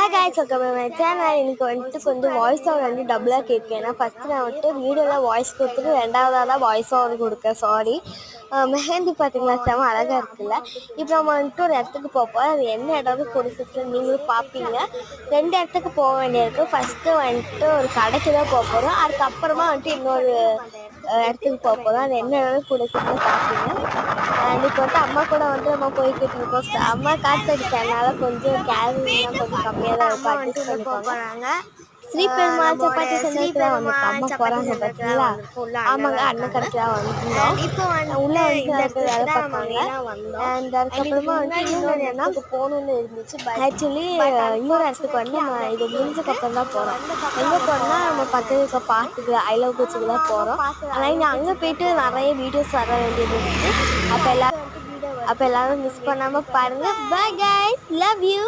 Hi guys, welcome to my channel. இன்னைக்கு வந்துட்டு கொஞ்சம் வாய்ஸ் ஓவர் வந்து டபுளாக கேட்கும். ஏன்னா ஃபஸ்ட்டு நான் வந்துட்டு வீடியோவில் வாய்ஸ் கொடுத்துட்டு ரெண்டாவதாக தான் வாய்ஸ் ஓவர் கொடுக்கேன். சாரி. மெஹந்தி பார்த்தீங்களா, செம அழகாக இருக்குல்ல. இப்போ நம்ம வந்துட்டு ஒரு இடத்துக்கு போகிறோம். அது என்ன இடம்னு கொடுத்துட்டு நீங்களும் பார்ப்பீங்க. 2 இடத்துக்கு போக வேண்டியிருக்கு. ஃபஸ்ட்டு வந்துட்டு ஒரு கடைக்கு தான் போக போகிறோம். அதுக்கப்புறமா வந்துட்டு இன்னொரு இடத்துக்கு போக போகிறோம். அது என்ன இடம்னு கொடுத்துட்டு பார்ப்பீங்க. அண்ட் இப்போ வந்துட்டு அம்மா கூட வந்து நம்ம போய்கிட்டு இருக்கோம். அம்மா காற்று அடிக்கிறதுனால கொஞ்சம் கேரிங்லாம் கொஞ்சம் கம்மியாக தான் இருக்கும். அட்ஜஸ்ட் பண்ணிக்கோங்க. ஸ்ரீ பெருமாள் சப்பாத்தி சென்டருக்கு தான் வந்துருக்கு. அம்மா போகிறாங்க பார்த்தீங்களா? ஆமாங்க, அண்ணன் கடைக்கு தான் வந்துருந்தோம். இப்போ உள்ளே வந்து வேலை பார்த்தாங்க. அண்ட் அதுக்கப்புறமா வந்து இன்னொரு இடத்துக்கு போகணுன்னு இருந்துச்சு. ஆக்சுவலி இன்னொரு இடத்துக்கு வந்து நம்ம இது முடிஞ்சக்கப்புறம் தான் போகிறோம். எங்கே போகிறோம்னா நம்ம பக்கத்தில் இருக்க பார்க்குக்கு ஐ லவ் பீச்சுக்கு தான் போகிறோம். ஆனால் இங்கே அங்கே போயிட்டு நிறைய வீடியோஸ் வர வேண்டியது இருக்குது. அப்போ எல்லாரும் மிஸ் பண்ணாமல் பாருங்கள். Bye guys, love you.